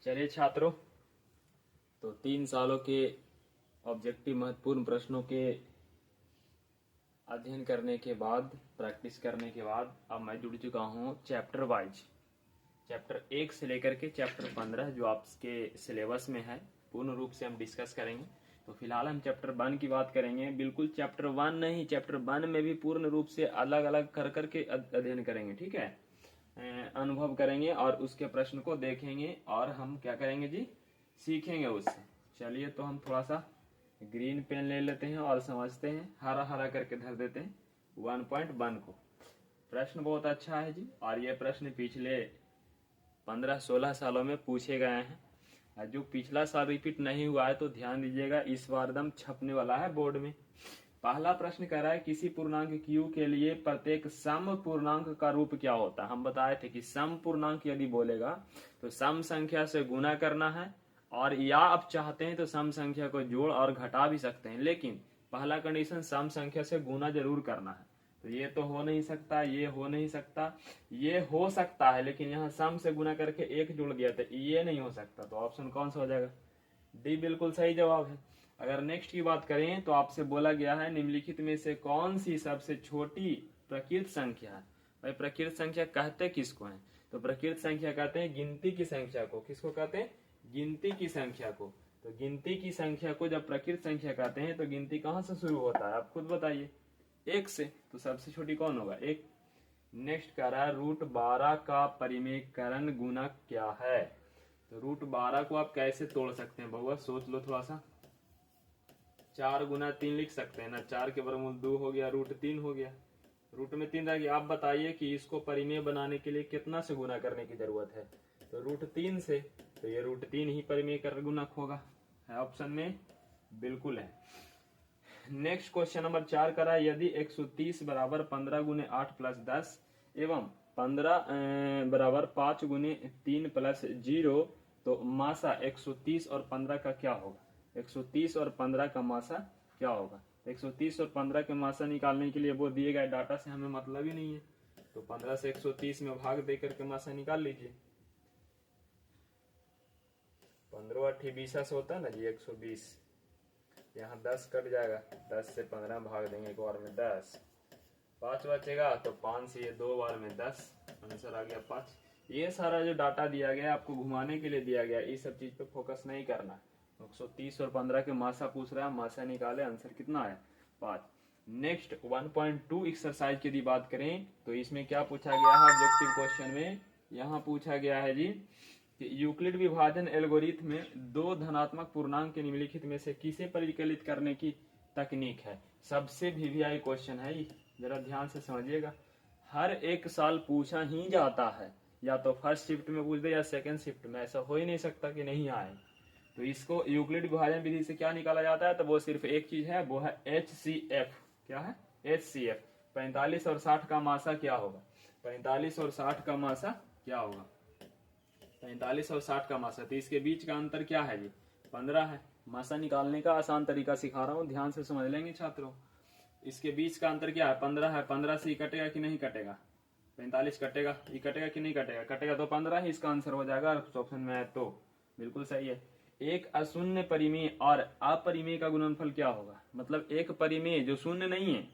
चलिए छात्रों, तो 3 सालों के ऑब्जेक्टिव महत्वपूर्ण प्रश्नों के अध्ययन करने के बाद, प्रैक्टिस करने के बाद अब मैं जुड़ चुका हूँ चैप्टर वाइज। चैप्टर 1 से लेकर के चैप्टर 15 जो आपके सिलेबस में है, पूर्ण रूप से हम डिस्कस करेंगे। तो फिलहाल हम चैप्टर 1 की बात करेंगे। बिल्कुल चैप्टर 1 नहीं, चैप्टर 1 में भी पूर्ण रूप से अलग अलग कर करके अध्ययन करेंगे, ठीक है। अनुभव करेंगे और उसके प्रश्न को देखेंगे और हम क्या करेंगे जी, सीखेंगे उससे। चलिए, तो हम थोड़ा सा ग्रीन पेन ले लेते हैं और समझते हैं, हरा हरा करके धर देते हैं 1.1 को। प्रश्न बहुत अच्छा है जी, और ये प्रश्न पिछले 15-16 सालों में पूछे गए हैं। जो पिछला साल रिपीट नहीं हुआ है तो ध्यान दीजिएगा, इस बार दम छपने वाला है बोर्ड में। पहला प्रश्न कह रहा है किसी पूर्णांक q के लिए प्रत्येक सम पूर्णांक का रूप क्या होता है। हम बताए थे कि सम पूर्णांक यदि बोलेगा तो सम संख्या से गुना करना है, और या आप चाहते हैं तो सम संख्या को जोड़ और घटा भी सकते हैं, लेकिन पहला कंडीशन सम संख्या से गुना जरूर करना है। तो ये तो हो नहीं सकता, ये हो नहीं सकता, ये हो सकता है, लेकिन यहाँ सम से गुना करके 1 जुड़ गया तो ये नहीं हो सकता। तो ऑप्शन कौन सा हो जाएगा? डी बिल्कुल सही जवाब है। अगर नेक्स्ट की बात करें तो आपसे बोला गया है निम्नलिखित में से कौन सी सबसे छोटी प्रकृत संख्या है। भाई प्रकृत संख्या कहते किसको है? तो प्रकृत संख्या कहते हैं गिनती की संख्या को। किसको कहते हैं? गिनती की संख्या को। तो गिनती की संख्या को जब प्रकृत संख्या कहते हैं तो गिनती कहाँ से शुरू होता है, आप खुद बताइए। 1 से। तो सबसे छोटी कौन होगा? 1। नेक्स्ट कह रहा है √12 का परिमेयकरण गुणक क्या है। तो √12 को आप कैसे तोड़ सकते हैं बउआ, सोच लो थोड़ा सा। 4 गुना 3 लिख सकते हैं ना, 4 के वर्गमूल 2 हो गया, √3 हो गया, रूट में 3 रह गया। आप बताइए कि इसको परिमेय बनाने के लिए कितना से गुना करने की जरूरत है? तो √3 से। तो ये √3 ही परिमेय कर गुणक होगा, है ऑप्शन में बिल्कुल है। नेक्स्ट क्वेश्चन नंबर 4 करा, यदि 130 बराबर 15 गुने 8 प्लस 10 एवं 15 बराबर 5 गुने 3 प्लस 0, तो मासा 130 और 15 का क्या होगा? 130 और 15 का मासा क्या होगा? 130 और 15 के मासा निकालने के लिए वो दिए गए डाटा से हमें मतलब ही नहीं है, तो 15 से 130 में भाग देकर के मासा निकाल लीजिए। 15 8 20 से होता है ना जी 120, यहाँ 10 कट जाएगा, 10 से 15 भाग देंगे, एक बार में 10, 5 बचेगा, तो 5 से ये 2 बार में 10, आंसर आ गया 5। ये सारा जो डाटा दिया गया आपको घुमाने के लिए दिया गया, इस सब चीज पे फोकस नहीं करना। 130 और 15 के मासा पूछ रहा है, मासा निकाले, आंसर कितना आया? 5। नेक्स्ट 1.2 एक्सरसाइज की यदि बात करें तो इसमें क्या पूछा गया है ऑब्जेक्टिव क्वेश्चन में? यहाँ पूछा गया है जी कि यूक्लिड विभाजन एल्गोरिथम में 2 धनात्मक पूर्णांक के निम्नलिखित में से किसे परिकलित करने की तकनीक है। सबसे वीवीआई क्वेश्चन है, जरा ध्यान से समझिएगा। हर एक साल पूछा ही जाता है, या तो फर्स्ट शिफ्ट में पूछ दे या सेकंड शिफ्ट में, ऐसा हो ही नहीं सकता कि नहीं आए। तो इसको यूक्लिड विभाजन विधि से क्या निकाला जाता है? तो वो सिर्फ एक चीज है, वो है HCF। क्या है? HCF। 45 और 60 का मासा क्या होगा? 45 और 60 का मासा क्या होगा? 45 और 60 का मासा, तो इसके बीच का अंतर क्या है जी? 15 है। मासा निकालने का आसान तरीका सिखा रहा हूँ, ध्यान से समझ लेंगे छात्रों। इसके बीच का अंतर क्या है? 15 है। 15 से कटेगा कि नहीं कटेगा? 45 कटेगा, ये कटेगा कि नहीं कटेगा? कटेगा, तो 15 ही इसका आंसर हो जाएगा ऑप्शन में है, तो बिल्कुल सही है। एक अशून्य परिमेय और अपरिमेय का गुणनफल क्या होगा? मतलब एक परिमेय जो शून्य नहीं है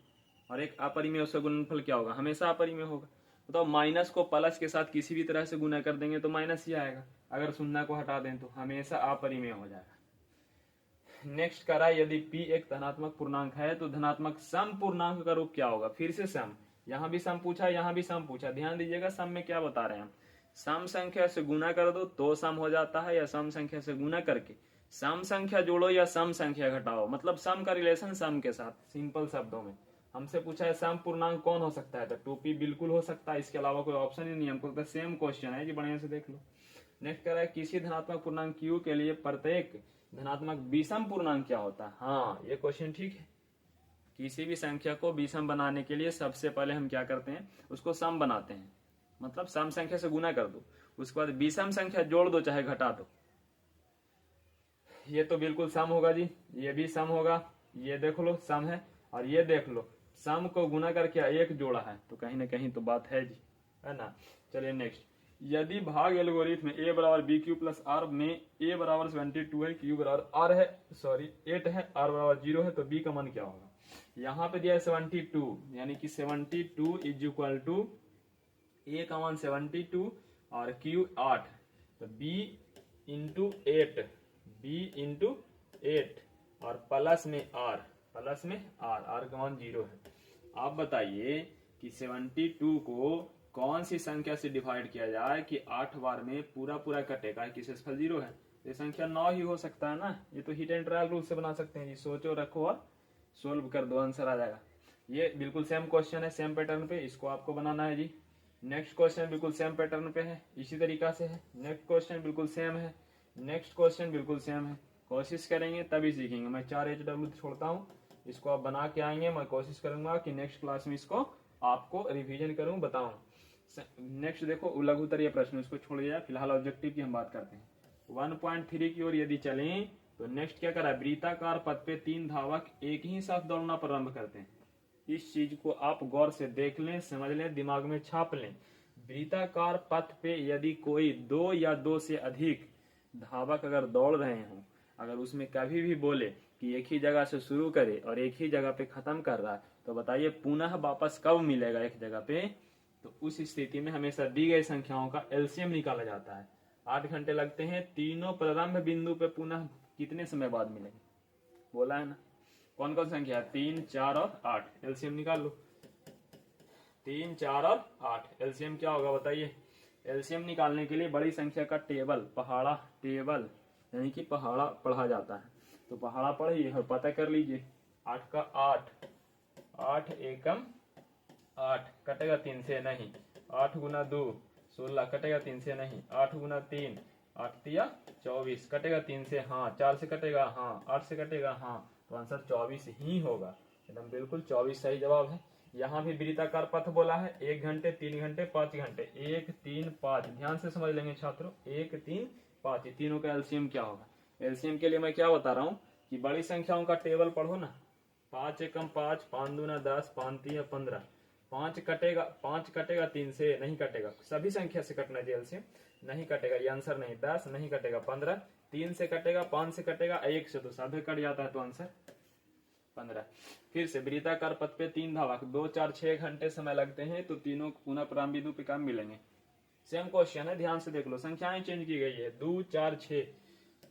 और एक अपरिमेय, उसका गुणनफल क्या होगा? हमेशा अपरिमेय होगा। तो माइनस को प्लस के साथ किसी भी तरह से गुना कर देंगे तो माइनस ही आएगा, अगर शून्य को हटा दें तो हमेशा अपरिमेय हो जाएगा। नेक्स्ट करा, यदि p एक धनात्मक पूर्णांक है तो धनात्मक सम पूर्णांक का रूप क्या होगा? फिर से सम, यहाँ भी सम पूछा, यहाँ भी सम पूछा। ध्यान दीजिएगा, सम में क्या बता रहे हैं हम? सम संख्या से गुना कर दो तो सम हो जाता है, या सम संख्या से गुना करके सम संख्या जोड़ो या सम संख्या घटाओ, मतलब सम का रिलेशन सम के साथ। सिंपल शब्दों में हमसे पूछा है सम पूर्णांक कौन हो सकता है, तो 2p बिल्कुल हो सकता है, इसके अलावा कोई ऑप्शन ही नहीं। हमको तो सेम क्वेश्चन है जी, बढ़िया से देख लो। नेक्स्ट कह रहा है किसी धनात्मक पूर्णांक q के लिए प्रत्येक धनात्मक विषम पूर्णांक क्या होता है। हाँ, ये क्वेश्चन ठीक है। किसी भी संख्या को विषम बनाने के लिए सबसे पहले हम क्या करते हैं? उसको सम बनाते हैं, मतलब सम संख्या से गुना कर दो, उसके बाद विषम संख्या जोड़ दो चाहे घटा दो। ये तो बिल्कुल सम होगा जी, ये भी सम होगा, ये देख लो सम है, और ये देख लो सम को गुना करके 1 जोड़ा है, तो कहीं ना कहीं तो बात है जी, है ना। चलिए नेक्स्ट, यदि भाग एल्गोरिथम ए बराबर बी क्यू प्लस आर में ए बराबर 72 है, क्यू बराबर आर है, सॉरी 8 है, आर बराबर 0 है, तो बी का मान क्या होगा? यहाँ पे दिया है 72, यानी कि 72 इज इक्वल टू ए का मान 72 और क्यू 8, तो बी इंटू 8, बी इंटू 8 और प्लस में आर, प्लस में आर का मान 0 है। आप बताइए कि 72 को कौन सी संख्या से डिवाइड किया जाए कि 8 बार में पूरा पूरा कटेगा कि शेषफल 0 है? ये संख्या 9 ही हो सकता है ना। ये तो हिट एंड ट्रायल रूल से बना सकते हैं जी। सोचो, रखो और सोल्व कर दो, आंसर आ जाएगा। ये बिल्कुल सेम क्वेश्चन है, सेम पैटर्न पे, इसको आपको बनाना है जी। नेक्स्ट क्वेश्चन बिल्कुल सेम पैटर्न पे है, इसी तरीका से है। नेक्स्ट क्वेश्चन बिल्कुल सेम है, नेक्स्ट क्वेश्चन बिल्कुल सेम है। कोशिश करेंगे तभी सीखेंगे। मैं 4 HW छोड़ता हूँ, इसको आप बना के आएंगे। मैं कोशिश करूंगा कि नेक्स्ट क्लास में इसको आपको रिवीजन करूं, बताऊं। नेक्स्ट देखो लघु उत्तरीय प्रश्न, इसको छोड़ दिया। फिलहाल ऑब्जेक्टिव की हम बात करते हैं। 1.3 की ओर यदि चलें तो नेक्स्ट क्या करा, वृत्ताकार पथ पे 3 धावक एक ही साथ दौड़ना प्रारंभ करते हैं। इस चीज को आप गौर से देख लें, समझ लें, दिमाग में छाप लें। वृत्ताकार पथ पे यदि कोई 2 या 2 से अधिक धावक अगर दौड़ रहे हों, अगर उसमें कभी भी बोले कि एक ही जगह से शुरू करे और एक ही जगह पे खत्म कर रहा है, तो बताइए पुनः वापस कब मिलेगा एक जगह पे? तो उस स्थिति में हमेशा दी गई संख्याओं का एलसीएम निकाला जाता है। 8 घंटे लगते हैं, तीनों प्रारंभ बिंदु पे पुनः कितने समय बाद मिलेंगे? बोला है ना। कौन कौन संख्या है? 3, 4 और 8। एलसीएम निकाल लो। 3, 4 और 8 एलसीएम क्या होगा बताइए? एलसीएम निकालने के लिए बड़ी संख्या का टेबल, पहाड़ा टेबल, यानी कि पहाड़ा पढ़ा जाता है। तो पहाड़ा पढ़िए और पता कर लीजिए। 8 का 8, 8 एकम 8, कटेगा 3 से नहीं। 8 गुना 2 16, कटेगा 3 से नहीं। 8 गुना 3 8 तिया 24, कटेगा 3 से हाँ। 4 से कटेगा हाँ। 8 से कटेगा हाँ। तो आंसर 24 ही होगा, एकदम बिल्कुल 24 सही जवाब है। यहाँ भी वृत्ताकार पथ बोला है। 1 घंटे, 3 घंटे, 5 घंटे। 1, 3, 5, ध्यान से समझ लेंगे छात्रों। 1, 3, 5, तीनों का एलसीएम क्या होगा? एलसीएम के लिए मैं क्या बता रहा हूँ कि बड़ी संख्याओं का टेबल पढ़ो ना। 5 एकम 5, 5 दूना 10, 5 तिया 15। 5 कटेगा 3 से नहीं कटेगा, सभी संख्या से कटना चाहिए एलसीएम, नहीं कटेगा, ये आंसर नहीं। 10 नहीं कटेगा, 15 3 से कटेगा, 5 से कटेगा, 1 से तो सभी कट जाता है, तो आंसर 15। फिर से वृत्ताकार पथ पे 3 धावक 2, 4, 6 घंटे समय लगते हैं, तो तीनों पुनः प्रारंभ बिंदु पे कब मिलेंगे? सेम क्वेश्चन है, ध्यान से देख लो। संख्याएं चेंज की गई है। 2, 4, 6,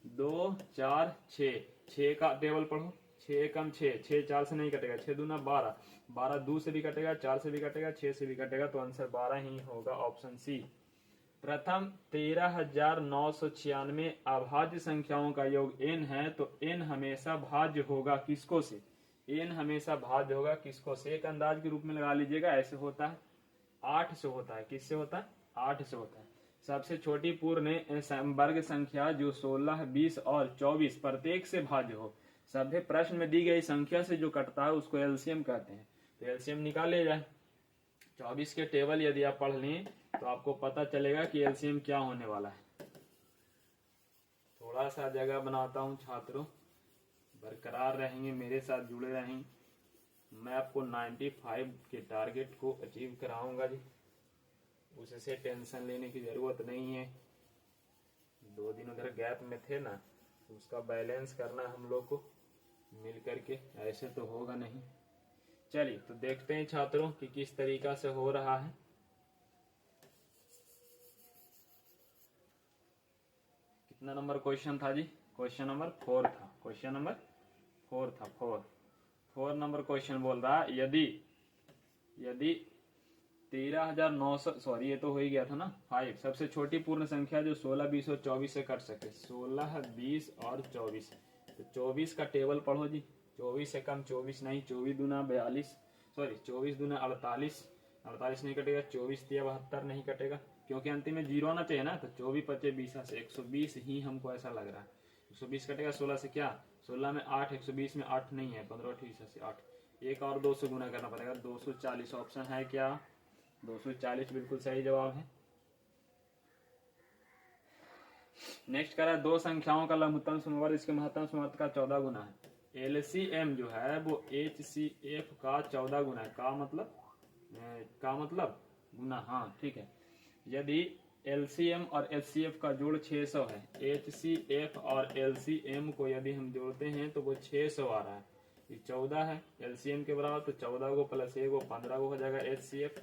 2, 4, 6, 6 का टेबल पढ़ो। 6 एकम 6, 6 4 से नहीं कटेगा। 6 दूना 12, 12 2 से भी कटेगा, 4 से भी कटेगा, 6 से भी कटेगा, तो आंसर 12 ही होगा, ऑप्शन सी। प्रथम 13,996 अभाज्य संख्याओं का योग n है, तो n हमेशा भाज्य होगा किसको से? n हमेशा भाज्य होगा किसको से? एक अंदाज के रूप में लगा लीजिएगा। ऐसे होता है, 8 से होता है। किससे होता है? 8 से होता है। सबसे छोटी पूर्ण वर्ग संख्या जो 16, 20 और 24 प्रत्येक से भाज्य हो, सभ्य प्रश्न में दी गई संख्या से जो कटता है उसको एलसीएम कहते हैं। तो एलसीएम निकाले जाए। 24 के टेबल यदि आप पढ़ लें तो आपको पता चलेगा कि एलसीएम क्या होने वाला है। थोड़ा सा जगह बनाता हूं छात्रों, बरकरार रहेंगे, मेरे साथ जुड़े रहेंगे। मैं आपको 95 के टारगेट को अचीव कराऊंगा जी, उससे टेंशन लेने की जरूरत नहीं है। 2 दिन उधर गैप में थे ना, तो उसका बैलेंस करना हम लोग को मिल करके, ऐसे तो होगा नहीं। चलिए तो देखते हैं छात्रों कि किस तरीका से हो रहा है। कितना नंबर क्वेश्चन था जी? क्वेश्चन नंबर 4 था। क्वेश्चन नंबर 4 था। 4 नंबर क्वेश्चन बोल रहा है यदि 13,900, सॉरी ये तो हो ही गया था ना। 5 सबसे छोटी पूर्ण संख्या जो 16, 20 और 24 से कट सके। 16, 20 और 24, तो 24 का टेबल पढ़ो जी। 24 से कम 24 नहीं। 24 दूना 42, सॉरी 24 दूना 48, 48 नहीं कटेगा। 24 तिया 72 नहीं कटेगा, क्योंकि अंतिम में 0 आना चाहिए ना। तो 24 25 20 से 120 ही हमको ऐसा लग रहा है। 120 कटेगा 16 से, क्या 16 में 8, 120 में 8 नहीं है, 15 28 से 8, एक और 2 से गुना करना पड़ेगा। 240 ऑप्शन है क्या? 240 बिल्कुल सही जवाब है। नेक्स्ट करा, दो संख्याओं का लघुत्तम समवर्ग इसके महत्तम समवर्ग का 14 गुना है। एलसीएम जो है वो HCF का 14 गुना है। का मतलब गुना, हाँ ठीक है। यदि एलसीएम और एचसीएफ का जोड़ 600 है। एचसीएफ और एलसीएम को यदि हम जोड़ते हैं तो वो 600 आ रहा है। ये 14 है एलसीएम के बराबर, तो 14 को प्लस 1 को 15 को हो जाएगा एचसीएफ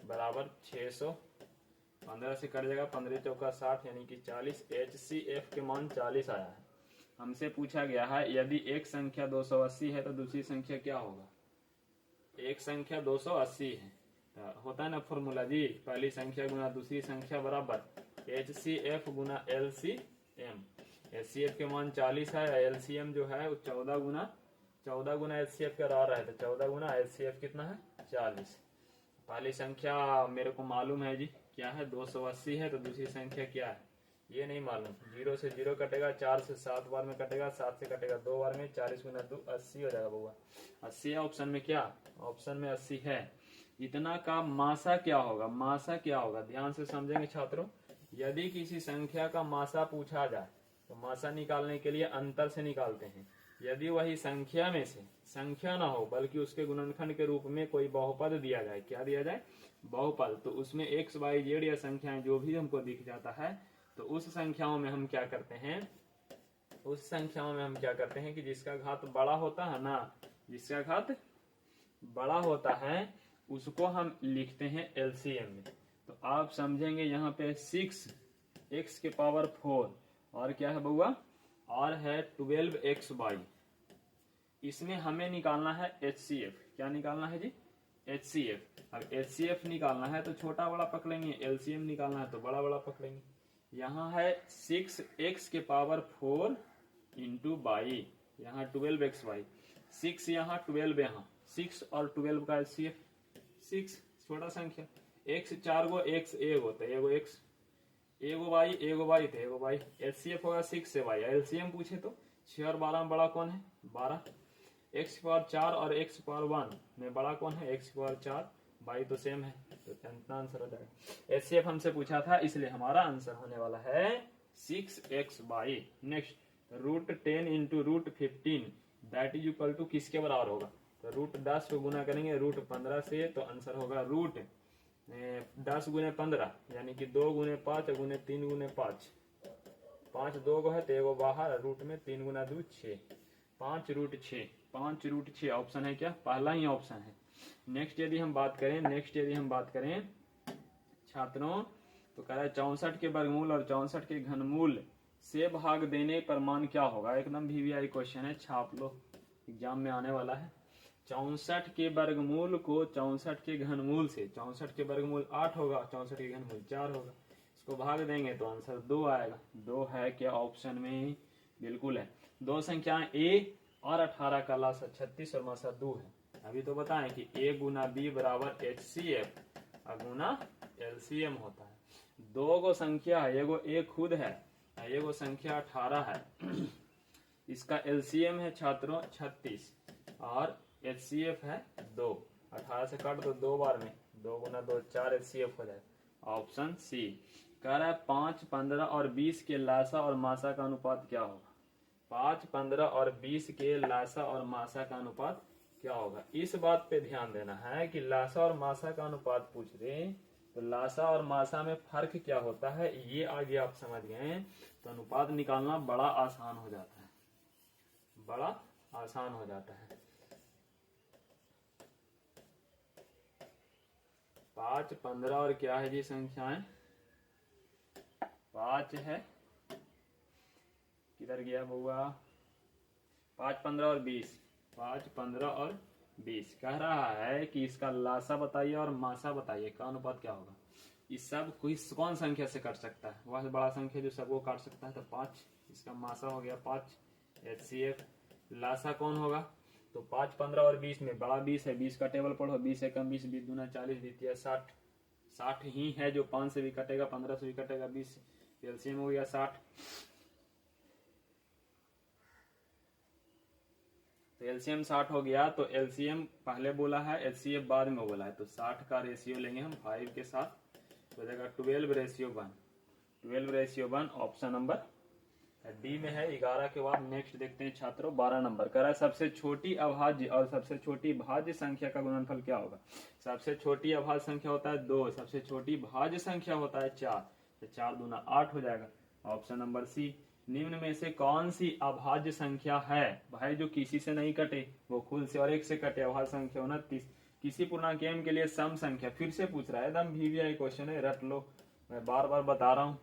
बराबर 600। 15 से कट जाएगा, 15 चौका 60 यानी कि 40। एचसीएफ के मान 40 आया है। हमसे पूछा गया है यदि एक संख्या 280 है तो दूसरी संख्या क्या होगा। एक संख्या 280 है तो होता है ना फॉर्मूला जी, पहली संख्या गुना दूसरी संख्या बराबर एचसीएफ गुना एलसीएम। एचसीएफ के मान 40 है, एलसीएम जो है वो 14 गुना एचसीएफ का रहा है, तो 14 गुना एचसीएफ कितना है 40। पहली संख्या मेरे को मालूम है जी क्या है 280 है, तो दूसरी संख्या क्या है ये नहीं मालूम। 0 से 0 कटेगा, 4 से 7 बार में कटेगा, 7 से कटेगा 2 बार में, 40 गुना 2 80 हो जाएगा बउआ। 80 है ऑप्शन में, क्या ऑप्शन में 80 है। इतना का मासा क्या होगा, मासा क्या होगा ध्यान से समझेंगे छात्रों। यदि किसी संख्या का मासा पूछा जाए तो मासा निकालने के लिए अंतर से निकालते हैं। यदि वही संख्या में से संख्या ना हो बल्कि उसके गुणनखंड के रूप में कोई बहुपद दिया जाए, क्या दिया जाए बहुपद, तो उसमें एक्स वाई जेड या संख्याएं जो भी हमको दिख जाता है तो उस संख्याओं में हम क्या करते हैं, उस संख्याओं में हम क्या करते हैं कि जिसका घात बड़ा होता है ना, जिसका घात बड़ा होता है उसको हम लिखते हैं एलसीएम में। तो आप समझेंगे यहाँ पे 6x के पावर 4 और क्या है बउआ, और है 12xy। इसमें हमें निकालना है एचसीएफ। क्या निकालना है जी एचसीएफ। अब एचसीएफ निकालना है तो छोटा बड़ा पकड़ेंगे, एलसीएम निकालना है तो बड़ा बड़ा पकड़ेंगे। यहाँ है 6x के पावर 4 इंटू बाई, यहाँ 12xy, 6 यहाँ 12 यहाँ, 6 और 12 का एचसीएफ 6 छोटा संख्या, x 4 गो x एक होता है, एगो x एगो y थे एगो y, एचसीएफ होगा 6 से y। एलसीएम पूछे तो 6 और 12 में बड़ा कौन है 12, x की पावर 4 और x की पावर 1 में बड़ा कौन है x की पावर 4, y तो सेम है, तो इतना आंसर हो जाएगा। एचसीएफ हमसे पूछा था इसलिए हमारा आंसर होने वाला है 6xy। Next √10 into √15 that is equal to किसके बराबर होगा, तो √10 को गुना करेंगे √15 से तो आंसर होगा √10 गुने 15 यानी कि 2 गुने 5 गुने 3 गुने 5, 5 2 को है तो एगो बाहर, रूट में 3 गुना 2 6, 5√6 ऑप्शन है क्या, पहला ही ऑप्शन है। नेक्स्ट यदि हम बात करें छात्रों तो कह रहा है 64 के वर्गमूल और 64 के घनमूल से भाग देने पर मान क्या होगा। एकदम VVI क्वेश्चन है, छाप लो एग्जाम में आने वाला है। 64 के वर्गमूल को 64 के घनमूल से, 64 के वर्गमूल 8 होगा, 64 के घनमूल 4 होगा, इसको भाग देंगे तो आंसर 2 आएगा। 2 है क्या ऑप्शन में, बिल्कुल है। दो संख्याएं a और 18 का लासा 36 और मासा 2 है। अभी तो बताएं कि a गुना b बराबर HCF गुना एलसीएम होता है। दो गो संख्या है, एगो a खुद है, एगो संख्या 18 है। इसका एलसीएम है छात्रों 36 और एचसीएफ है 2। 18 से काट दो 2 बार में, 2 गुना 2 4 एचसीएफ हो जाए। ऑप्शन सी कह रहा है 5, 15 और 20 के लासा और मासा का अनुपात क्या होगा। 5, 15 और 20 के लासा और मासा का अनुपात क्या होगा। इस बात पे ध्यान देना है कि लासा और मासा का अनुपात पूछ रहे तो लासा और मासा में फर्क क्या होता है, ये आगे आप समझ गए तो अनुपात निकालना बड़ा आसान हो जाता है, बड़ा आसान हो जाता है। 5, 15 और क्या है जी संख्याएं, 5 है, किधर गया बउआ, 5, 15 और 20, 5, 15 और 20 कह रहा है कि इसका लासा बताइए और मासा बताइए का अनुपात क्या होगा। इस सब कोई कौन संख्या से काट सकता है, वह बड़ा संख्या जो सबको काट सकता है, तो 5 इसका मासा हो गया 5 एचसीएफ। लासा कौन होगा, तो 5, 15 और 20 में बड़ा 20 है, 20 का टेबल पढ़ो, 20 एकम 20, 20 दूना 40, 20 60, 60 ही है जो 5 से भी कटेगा, 15 से भी कटेगा, 20 एलसीएम हो गया 60। तो एलसीएम 60 हो गया, तो एलसीएम पहले बोला है, एचसीएफ बाद में बोला है, तो 60 का रेशियो लेंगे हम 5 के साथ, तो हो जाएगा 12:1, 12:1 ऑप्शन नंबर डी में है। 11 के बाद नेक्स्ट देखते हैं छात्रों 12 नंबर कह रहा है सबसे छोटी अभाज्य और सबसे छोटी भाज्य संख्या का गुणनफल क्या होगा। सबसे छोटी अभाज्य संख्या होता है 2, सबसे छोटी भाज्य संख्या होता है 4, तो 4 दूना 8 हो जाएगा। Option number C. निम्न में से कौन सी अभाज्य संख्या है भाई जो किसी से नहीं कटे, वो खुद से और एक से कटे? अभाज्य संख्या 29। किसी पूर्णांक m के लिए सम संख्या, फिर से पूछ रहा है, एकदम वीवीआई क्वेश्चन है, रट लो, मैं बार बार बता रहा हूँ।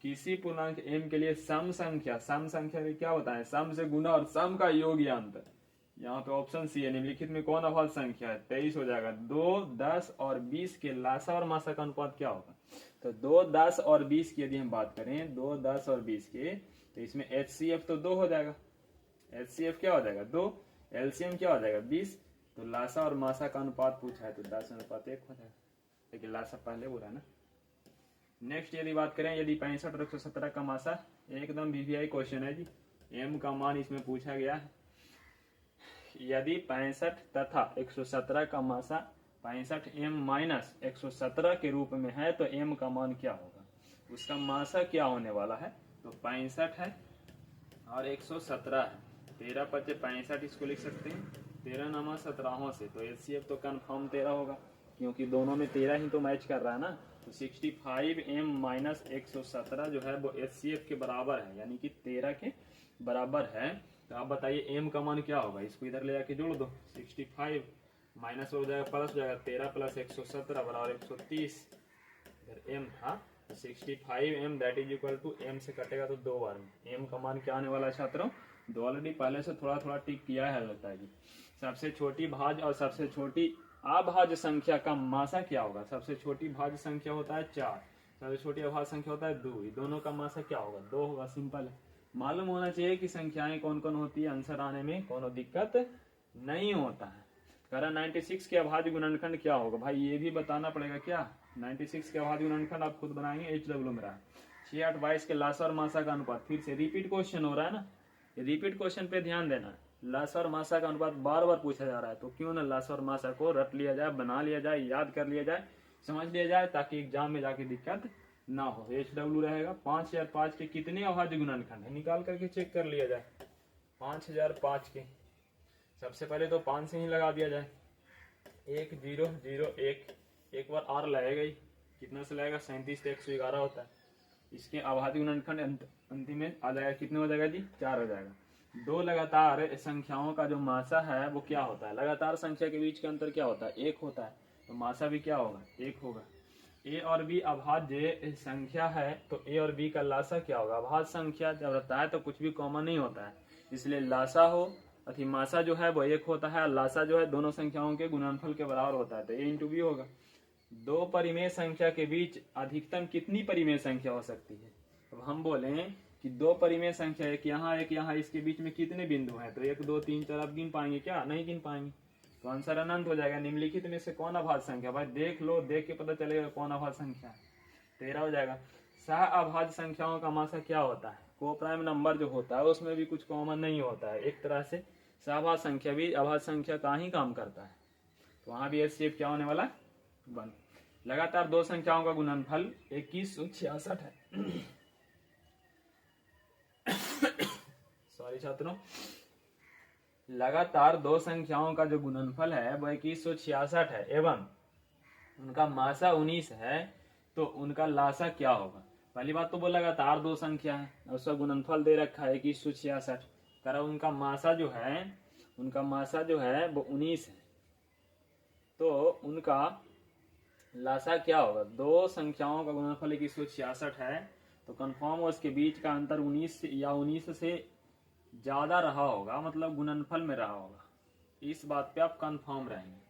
किसी पूर्णांक m के लिए सम संख्या में क्या होता है? सम से गुना और सम का योग या अंतर। यहाँ पे ऑप्शन सी है। निम्नलिखित में कौन अभाज्य संख्या है? 23 हो जाएगा। 2, 10 और 20 के लासा और मासा का अनुपात क्या होगा? तो 2, 10 और 20 की यदि हम बात करें, 2, 10 और 20 के, तो इसमें HCF तो 2 हो जाएगा। HCF क्या हो जाएगा? 2। LCM क्या हो जाएगा? 20। तो लासा और मासा का अनुपात पूछा है तो 10:1 हो जाएगा, लेकिन लासा पहले बोला ना। नेक्स्ट यदि बात करें, यदि 65 और 117 का मासा, एकदम वीवीआई क्वेश्चन है जी, m का मान इसमें पूछा गया है। यदि 65 तथा 117 का मासा 65m माइनस 117 के रूप में है तो m का मान क्या होगा? उसका मासा क्या होने वाला है? तो 65 है और 117 है। 13 × 5 = 65, इसको लिख सकते हैं 13 × 17 से, तो HCF तो कन्फर्म 13 होगा, क्योंकि दोनों में 13 ही तो मैच कर रहा है ना। तो 65m माइनस 117 जो है वो HCF के बराबर है, यानी कि 13 के बराबर है। तो आप बताइए m का मान क्या होगा? इसको इधर ले जाके जोड़ दो, 65 माइनस हो जाएगा प्लस हो जाएगा, 13 + 117 बराबर 130। इधर m था 65m that is equal to m से कटेगा तो 2 बार में। m का मान क्या आने वाला है छात्रों? दो ऑलरेडी पहले से थोड़ा थोड़ा टिक किया है लगता है जी। सबसे छोटी भाज्य और सबसे छोटी अभाज्य संख्या का मासा क्या होगा? सबसे छोटी भाज्य संख्या होता है 4, सबसे छोटी अभाज्य संख्या होता है 2। दोनों का मासा क्या होगा? 2 होगा। सिंपल है, मालूम होना चाहिए कि संख्याएं कौन कौन होती है, आंसर आने में कोनो दिक्कत नहीं होता है। करा 96 के अभाज्य गुणनखंड क्या होगा? भाई ये भी बताना पड़ेगा क्या? 96 के अभाज्य गुणनखंड आप खुद बनाएंगे, HW में रहा। 6, 8, 22 के लासा और मासा का अनुपात, फिर से रिपीट क्वेश्चन हो रहा है ना, रिपीट क्वेश्चन पे ध्यान देना। लासा और मासा का अनुपात बार बार पूछा जा रहा है, तो क्यों ना लासा और मासा को रट लिया जाए, बना लिया जाए, याद कर लिया जाए, समझ लिया जाए, ताकि एग्जाम में जाके दिक्कत ना हो। HW रहेगा। 5005 के कितने अभाज्य गुणनखंड है? निकाल करके चेक कर लिया जाए। 5005 के सबसे पहले तो 5 से ही लगा दिया जाए। 1 0 0 1, एक बार R लगेगा ही, कितना से लगेगा? 37 तो 111 होता है। इसके अभाज्य गुणनखंड अंतिम में आ जाएगा, कितने हो जाएगा जी? 4 हो जाएगा। दो लगातार संख्याओं का जो मासा है वो क्या होता है? लगातार संख्या के बीच का अंतर क्या होता है? 1 होता है, तो मासा भी क्या होगा? 1 होगा। A और B अभाज्य संख्या है, तो A और B का लासा क्या होगा? अभाज्य संख्या जब रहता है तो कुछ भी कॉमन नहीं होता है, इसलिए लासा हो अथी मासा जो है वो 1 होता है, और लासा जो है दोनों संख्याओं के गुणनफल के बराबर होता है, तो A × B होगा। दो परिमेय संख्या के बीच अधिकतम कितनी परिमेय संख्या हो सकती है? अब हम बोलें कि दो परिमेय संख्या, एक यहाँ एक यहाँ, इसके बीच में कितने बिंदु हैं? तो 1 2 3 4 आप गिन पाएंगे क्या? नहीं गिन पाएंगे, तो आंसर अनंत हो जाएगा। निम्नलिखित में से कौन अभाज्य संख्या? भाई देख लो, देख के पता चलेगा कौन अभाज्य संख्या है। 13 हो जाएगा। सह अभाज्य संख्याओं का मासा क्या होता है? को प्राइम नंबर जो होता है उसमें भी कुछ कॉमन नहीं होता है, एक तरह से सहभाज्य संख्या भी अभाज्य संख्या का ही काम करता है, तो वहां भी HCF क्या होने वाला? 1। लगातार दो संख्याओं का गुणनफल 2166 है। सॉरी छात्रों, लगातार दो संख्याओं का जो गुणनफल है वो 2166 है एवं उनका मासा 19 है, तो उनका लासा क्या होगा? पहली बात तो वो लगातार दो संख्या है, उसका गुणनफल दे रखा है 2166, करा उनका मासा जो है वो 19 है, तो उनका लासा क्या होगा? दो संख्याओं का गुणनफल 2166 है, तो कंफर्म उसके बीच का अंतर 19 या 19 से ज्यादा रहा होगा, मतलब गुणनफल में रहा होगा। इस बात पे आप कंफर्म रहेंगे।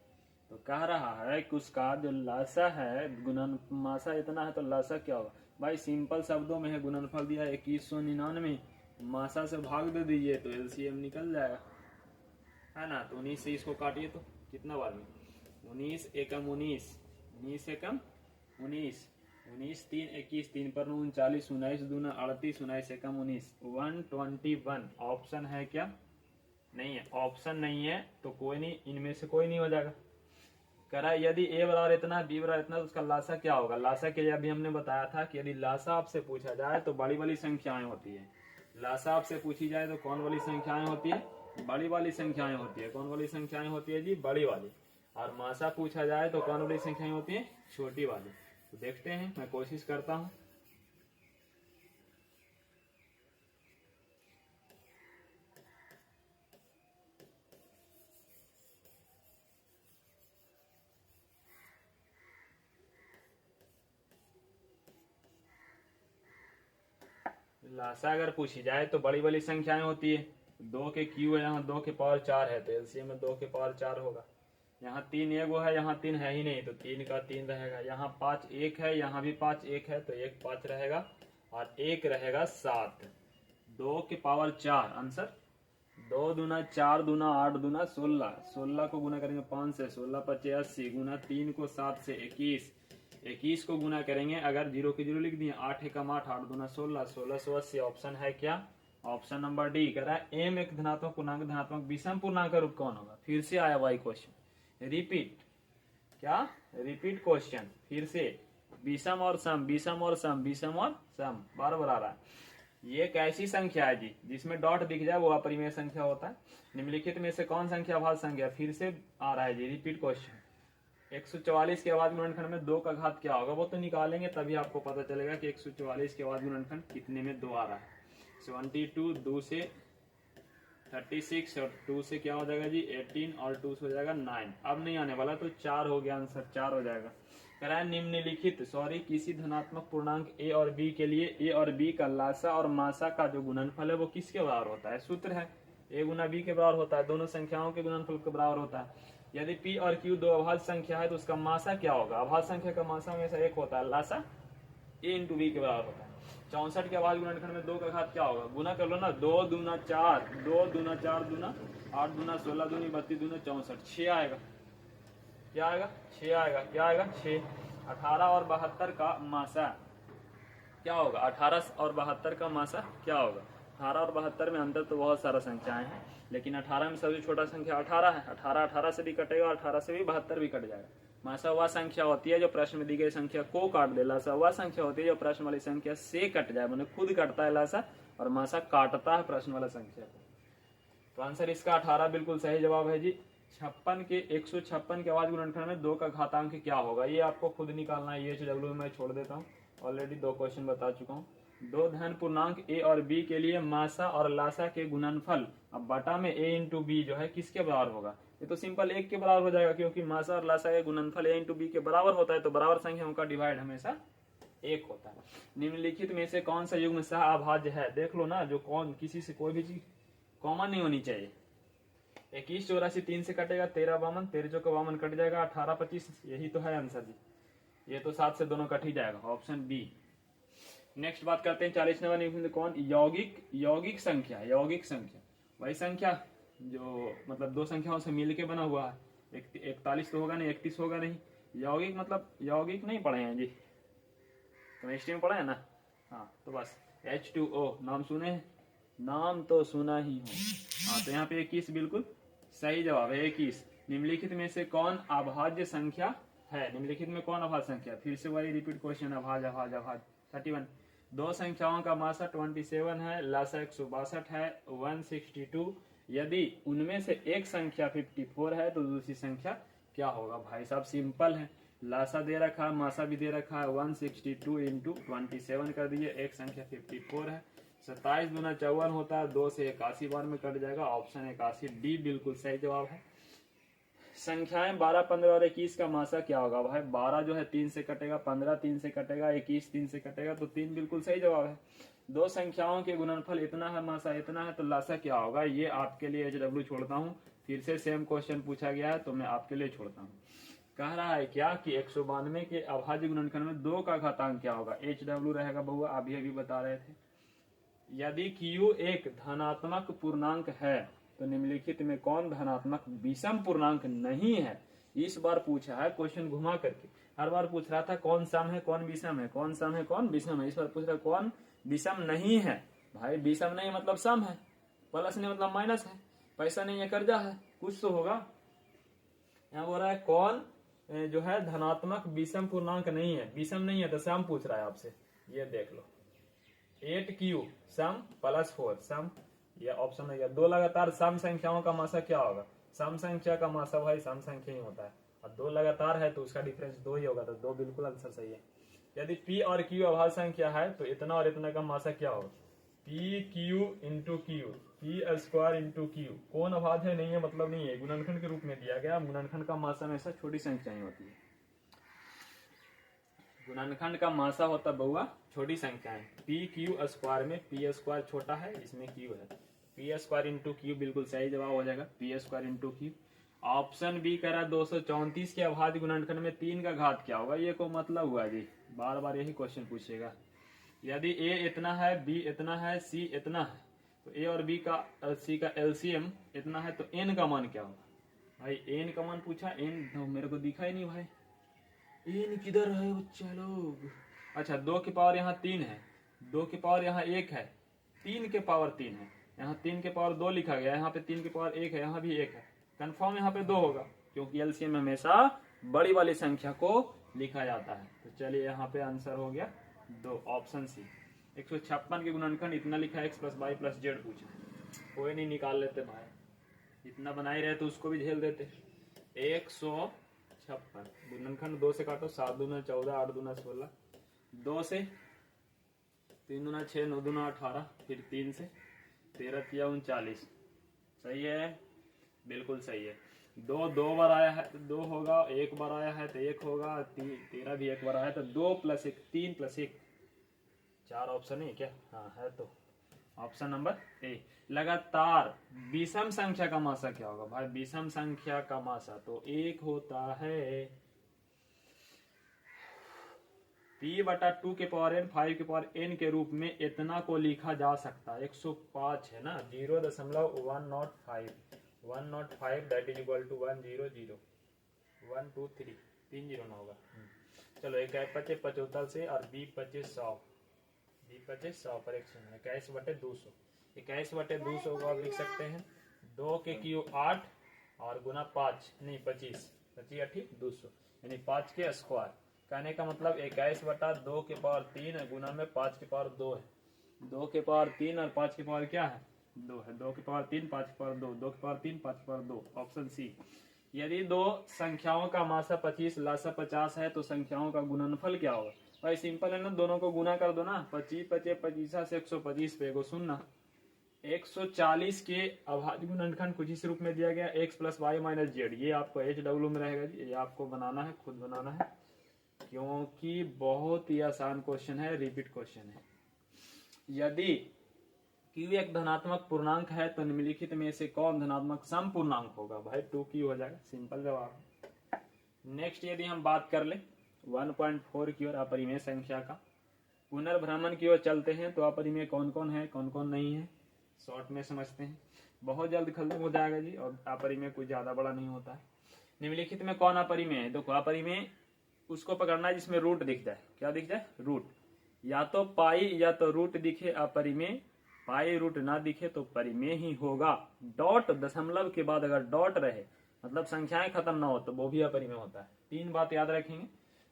तो कह रहा है कि उसका जो लासा है, गुणन मासा इतना है तो लासा क्या होगा? भाई सिंपल शब्दों में है, गुणनफल दिया 2199, मासा से भाग दे दीजिए तो LCM निकल जाएगा, है ना। तो 19 से इसको काटिए तो कितना बार में? 19 एकम 19, 19 एकम 19, 19 3 21, 3 पर 39, 19 दूना 38, 19 एकम 19, 121। ऑप्शन है क्या? नहीं है। ऑप्शन नहीं है तो कोई नहीं, इनमें से कोई नहीं हो जाएगा। करा यदि A बराबर इतना, B बराबर इतना, तो उसका लासा क्या होगा? लासा के लिए अभी हमने बताया था कि यदि लासा आपसे पूछा जाए तो बड़ी वाली संख्याएं होती है। लासा आपसे पूछी जाए तो कौन वाली संख्याएं होती है? बड़ी वाली संख्याएं होती है। कौन वाली संख्याएं होती है जी? बड़ी वाली। और मासा पूछा जाए तो कौन वाली संख्याएं होती है? छोटी वाली। तो देखते हैं, मैं कोशिश करता हूँ लासा अगर पूछी जाए तो बड़ी बड़ी संख्याएं होती है। 2 के क्यू है, यहाँ 2 के पावर 4 है तो एलसीएम में 2 के पावर 4 होगा। यहाँ 3 एगो है, यहाँ 3 है ही नहीं तो 3 का 3 रहेगा। यहाँ 5 1 है, यहाँ भी 5 1 है तो 1 5 रहेगा और 1 रहेगा 7। 2 के पावर 4 आंसर 2 दूना 4 दूना 8 दूना 16। 16 को गुना करेंगे 5 से, 16 × 80 गुना 3 को 7 से 21। 21 को गुना करेंगे, अगर 0 के 0 लिख दिए, 8 एकम 8, 8 दूना 16, 1680। ऑप्शन है क्या? Option number D. कह रहा है एम एक धनात्मक पूर्णांक धनात्मक विषम पूर्णांक का रूप कौन होगा? फिर से आया वही क्वेश्चन, रिपीट। क्या? रिपीट क्वेश्चन, फिर से विषम और सम, विषम और सम, विषम और सम, बार बार आ रहा है। ये एक ऐसी संख्या है जी जिसमें डॉट दिख जाए वो अपरिमेय संख्या होता है। निम्नलिखित में से कौन संख्या अभाज्य संख्या? फिर से आ रहा है जी, रिपीट क्वेश्चन। 144 के अभाज्य गुणनखंड में 2 का घात क्या होगा? वो तो निकालेंगे तभी आपको पता चलेगा कि 144 के अभाज्य गुणनखंड कितने में 2 आ रहा है। 72, 2 से 36 और 2 से क्या हो जाएगा जी 18 और 2 से हो जाएगा 9। अब नहीं आने वाला तो 4 हो गया, आंसर 4 हो जाएगा। कह रहा है निम्नलिखित किसी धनात्मक पूर्णांक ए और बी के लिए ए और बी का लासा और मासा का जो गुणनफल है वो किसके बराबर होता है? सूत्र है ए गुना बी के बराबर होता है, दोनों संख्याओं के गुणनफल के बराबर होता है। यदि पी और क्यू दो अभाज्य संख्या है तो उसका मासा क्या होगा? अभाज्य संख्या का मासा हमेशा 1 होता है, लासा ए इंटू बी के बराबर होता है। 64 के अभाज्य गुणनखंड में 2 का घात क्या होगा? गुना कर लो ना, 2 दूना 4, 2 दूना 4 दूना 8 दूना 16 दूनी 32 दूना 64, 6 आएगा। क्या आएगा? 6 आएगा। क्या आएगा? 6। 18 और 72 का मासा क्या होगा? 18 और 72 का मासा क्या होगा? 18 और 72 में अंतर तो बहुत सारा संख्याएं हैं, लेकिन 18 में सबसे छोटा संख्या 18 है। 18 18 से भी कटेगा, 18 से भी 72 भी कट जाएगा। मासा वह संख्या होती है जो प्रश्न में दी गई संख्या को काट दे। लासा वह संख्या होती है जो प्रश्न वाली संख्या से कट जाए, मैंने खुद कटता है लासा, और मासा काटता है प्रश्न वाला संख्या को। तो आंसर इसका 18 बिल्कुल सही जवाब है जी। 156 के अभाज्य गुणनखंड में 2 का घातांक क्या होगा? ये आपको खुद निकालना है। ये डब्ल्यू मैं छोड़ देता हूँ, ऑलरेडी 2 क्वेश्चन बता चुका हूँ। 2 धन पूर्णांक ए और बी के लिए मासा और लासा के गुणनफल अब बटा में ए इंटू बी जो है किसके बराबर होगा? ये तो सिंपल 1 के बराबर हो जाएगा, क्योंकि मासा और लासा के गुणनफल ए इंटू बी के बराबर होता है, तो बराबर संख्याओं का डिवाइड हमेशा 1 होता है। निम्नलिखित में से कौन सा युग्म सह अभाज्य है? देख लो ना, जो कौन किसी से कोई भी चीज कॉमन नहीं होनी चाहिए। 21 84 3 से कटेगा, 13 52, 13 चौका 52 कट जाएगा, 18 25, यही तो है आंसर जी। ये तो 7 से दोनों कट ही जाएगा, ऑप्शन बी। नेक्स्ट बात करते हैं 40 नंबर निम्नलिखित कौन? यौगिक संख्या। यौगिक संख्या वही संख्या जो मतलब 2 संख्याओं से मिल के बना हुआ है। 41 तो होगा नहीं, 31 होगा नहीं। यौगिक मतलब यौगिक नहीं पढ़े हैं जी, केमिस्ट्री में पढ़े हैं ना? हाँ, तो बस H2O नाम सुने हैं? नाम तो सुना ही हो। हाँ, तो यहाँ पे 21 बिल्कुल सही जवाब है, 21। निम्नलिखित में से कौन अभाज्य संख्या है? निम्नलिखित में कौन अभाज्य संख्या? फिर से वही रिपीट क्वेश्चन, अभाज्य अभाज्य अभाज्य। 31। 2 संख्याओं का मासा 27 है, लासा 162 है, 162। यदि उनमें से एक संख्या 54 है तो दूसरी संख्या क्या होगा? भाई साहब सिंपल है, लासा दे रखा है, मासा भी दे रखा है, 162 इंटू 27 कर दिए, एक संख्या 54 है। 27 दूना 54 होता है, 2 से 81 बार में कट जाएगा, ऑप्शन 81 डी बिल्कुल सही जवाब है। संख्याएं 12 15 और 21 का मासा क्या होगा? भाई 12 जो है 3 से कटेगा, 15 3 से कटेगा, 21 3 से कटेगा, तो 3 बिल्कुल सही जवाब है। 2 संख्याओं के गुणनफल इतना है, मासा इतना है, तो लासा क्या होगा? ये आपके लिए HW छोड़ता हूँ। फिर से सेम क्वेश्चन पूछा गया है तो मैं आपके लिए छोड़ता हूँ। कह रहा है क्या कि 192 के अभाज्य गुणनखंड में 2 का घातांक क्या होगा? HW रहेगा बउआ, अभी अभी बता रहे थे। यदि Q एक धनात्मक पूर्णांक है तो निम्नलिखित में कौन धनात्मक विषम पूर्णांक नहीं है? इस बार पूछा है क्वेश्चन घुमा करके। हर बार पूछ रहा था कौन सम है कौन विषम है, कौन सम है कौन विषम है। इस बार पूछ रहा है कौन विषम नहीं है। भाई विषम नहीं मतलब सम है, प्लस नहीं मतलब माइनस है, पैसा नहीं है कर्जा है, कुछ तो होगा। यहाँ बोल रहा है कौन जो है धनात्मक विषम पूर्णांक नहीं है, विषम नहीं है, तो सम पूछ रहा है आपसे। ये देख लो 8Q सम +4 सम, ये ऑप्शन है। 2 लगातार सम संख्याओं का मासा क्या होगा? सम संख्या का मासा भाई सम संख्या ही होता है, और 2 लगातार है तो उसका डिफरेंस 2 ही होगा, तो 2 बिल्कुल आंसर सही है। यदि P और Q अभाज्य संख्या है तो इतना और इतना का मासा क्या होगा? PQ into Q, P² into Q। कौन अभाज्य है नहीं है मतलब नहीं है, गुणनखंड के रूप में दिया गया। गुणनखंड का मासा हमेशा छोटी संख्या ही होती है। गुणनखंड का मासा होता बउआ छोटी संख्या है। पी क्यू स्क्वायर में पी स्क्वायर छोटा है, इसमें क्यू है, पी स्क्वायर इंटू क्यू बिल्कुल सही जवाब हो जाएगा, P square into Q. Option B कह रहा 234 के अभाज्य गुणनखंड में 3 का घात क्या होगा, ये को मतलब हुआ जी, बार बार यही क्वेश्चन पूछेगा। यदि ए इतना है, बी इतना है, सी इतना है, तो ए और बी का सी का एलसीएम इतना है, तो एन का मान क्या होगा भाई, एन का मान पूछा, एन तो मेरे को दिखा ही नहीं भाई, एन किधर है बच्चा लोग। अच्छा 2 की पावर यहाँ 3 है, 2 की पावर यहाँ 1 है, 3 के पावर 3 है, यहाँ 3 के पावर 2 लिखा गया, यहाँ पे 3 के पावर 1 है, यहाँ भी 1 है, कंफर्म यहाँ पे 2 होगा, क्योंकि एलसीएम हमेशा बड़ी वाली संख्या को लिखा जाता है। तो चलिए यहाँ पे आंसर हो गया 2, ऑप्शन सी। 156 के गुणनखंड इतना लिखा है, x plus Y plus Z पूछा, कोई नहीं निकाल लेते भाई, इतना बना ही रहे तो उसको भी झेल देते। 156 गुणनखंड 2 से काटो, 7 दूना 14, 8 दूना 16, 2 से 3 दूना 6, 9 दूना 18, फिर 3 से 13 तिया 39, सही है, बिल्कुल सही है। 2 बार आया है तो 2 होगा, 1 बार आया है तो 1 होगा, 13 भी 1 बार आया है तो 2 + 1 3 + 1 4 ऑप्शन है क्या, हाँ है, तो ऑप्शन नंबर ए। लगातार विषम संख्या का मासा क्या होगा भाई, विषम संख्या का मासा तो 1 होता है, p/2 के पावर n 5 के पावर n के रूप में इतना को लिखा जा सकता है। 105 है ना, 0.105 105 दैट इज इक्वल टू 100 1 2 3 3 0 ना होगा। चलो 1 पचे 75 से और b पचे 100, b पचे 100 पर 21/200, 21/200 को आप लिख सकते हैं 2 के क्यू 8 और गुना 5 नहीं 25 25 8 200 यानी 5 के स्क्वायर। कहने का मतलब 21/2 के पावर 3 है गुना में 5 के पावर 2 है, 2 के पावर 3 और 5 के पावर क्या है 2 है, 2 के पावर 3 5 के पावर 2, 2 के पावर 3 5 के पावर 2, ऑप्शन सी। यदि दो संख्याओं का मासा 25 लासा 50 है तो संख्याओं का गुणनफल क्या होगा भाई, सिंपल है ना, दोनों को गुना कर दो ना, 25 पचे 25 से 125 पे को सुनना। 140 के अभाज्य गुणनखंड कुछ इस रूप में दिया गया, x + y - z, ये आपको HW में रहेगा जी, ये आपको बनाना है, खुद बनाना है, क्योंकि बहुत ही आसान क्वेश्चन है, रिपीट क्वेश्चन है। यदि q एक धनात्मक पूर्णांक है तो निम्नलिखित में से कौन धनात्मक सम पूर्णांक होगा भाई, 2q हो जाएगा, सिंपल जवाब। नेक्स्ट यदि हम बात कर ले 1.4 की ओर अपरिमेय संख्या का पुनर्भ्रमण की ओर चलते हैं, तो अपरिमेय कौन कौन है कौन कौन नहीं है, शॉर्ट में समझते हैं, बहुत जल्द खत्म हो जाएगा जी, और अपरिमेय कुछ ज्यादा बड़ा नहीं होता है। निम्नलिखित में कौन अपरिमेय है, देखो अपरिमेय उसको पकड़ना है जिसमें रूट दिख जाए, क्या दिख जाए रूट, या तो पाई या तो रूट दिखे अपरिमेय, पाई रूट ना दिखे तो परिमेय ही होगा। डॉट दशमलव के बाद अगर डॉट रहे मतलब संख्याएं खत्म ना हो तो वो भी अपरिमेय होता है। 3 बात याद रखेंगे,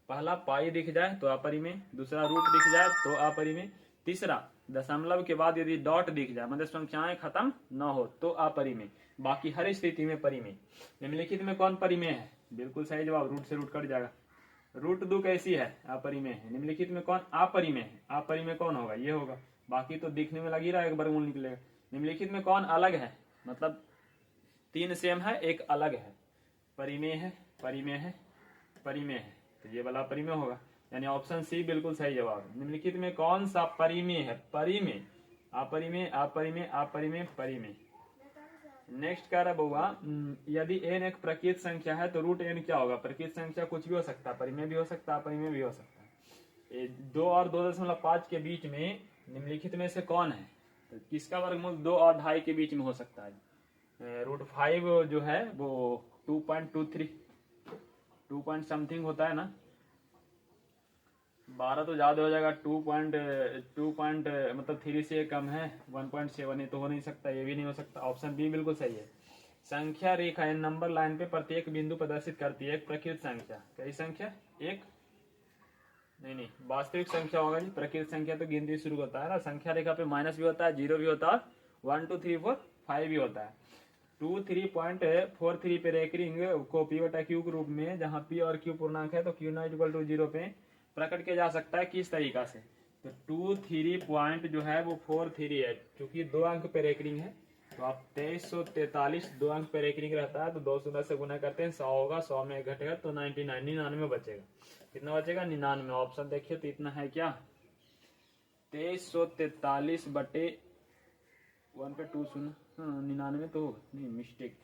पहला पाई दिख जाए तो अपरिमेय, दूसरा रूट दिख जाए तो अपरिमेय, तीसरा दशमलव के बाद यदि डॉट दिख जाए मतलब संख्याएं खत्म न हो तो अपरिमेय, बाकी हर स्थिति में परिमेय। निम्नलिखित में कौन परिमेय है, बिल्कुल सही जवाब, रूट से रूट कट जाएगा, √2 कैसी है अपरिमेय है। निम्नलिखित में कौन अपरिमेय है, अपरिमेय कौन होगा ये होगा, बाकी तो दिखने में लग ही रहा है एक वर्गमूल निकलेगा। निम्नलिखित में कौन अलग है, मतलब 3 सेम है 1 अलग है, परिमेय है परिमेय है परिमेय है, तो ये वाला परिमेय होगा, यानी ऑप्शन सी बिल्कुल सही जवाब है। निम्नलिखित में कौन सा परिमेय है, परिमेय अपरिमेय अपरिमेय अपरिमेय परिमेय। नेक्स्ट कह रहा बउआ, यदि n एक प्रकृत संख्या है तो √n क्या होगा, प्रकृत संख्या कुछ भी हो सकता है, परिमेय भी हो सकता है अपरिमेय भी हो सकता है। 2 और 2.5 के बीच में निम्नलिखित में से कौन है, तो किसका वर्गमूल 2 और 2.5 के बीच में हो सकता है, √5 जो है वो 2.23 2 पॉइंट समथिंग होता है ना, 12 तो ज्यादा हो जाएगा, 2 मतलब 3 से कम है, 1.7 ये तो हो नहीं सकता, ये भी नहीं हो सकता, ऑप्शन बी बिल्कुल सही है। संख्या रेखा या नंबर लाइन पे प्रत्येक बिंदु प्रदर्शित करती है एक प्रकृत संख्या, कई संख्या एक नहीं वास्तविक संख्या होगा जी, प्रकृत संख्या तो गिनती शुरू होता है ना, संख्या रेखा पे माइनस भी होता है, 0 भी होता है, 1 2 3 4 5 भी होता है। 23.43 पे रेकरिंग को p/q के रूप में, जहां p और q पूर्णांक है तो q नॉट इक्वल टू 0 पे प्रकट किया जा सकता है किस तरीका से, तो 23 पॉइंट जो है वो 43 है, क्योंकि 2 अंक पे रेकरिंग है तो आप 2343 2 अंक पे रेकरिंग रहता है तो 2 शून्य से गुना करते हैं, 100 होगा, 100 में घटेगा तो 99 बचेगा, कितना बचेगा 99। ऑप्शन देखिए तो इतना है क्या 2343 बटे 1 पे 2 सुनो, हाँ 99 तो होगा नहीं, mistake,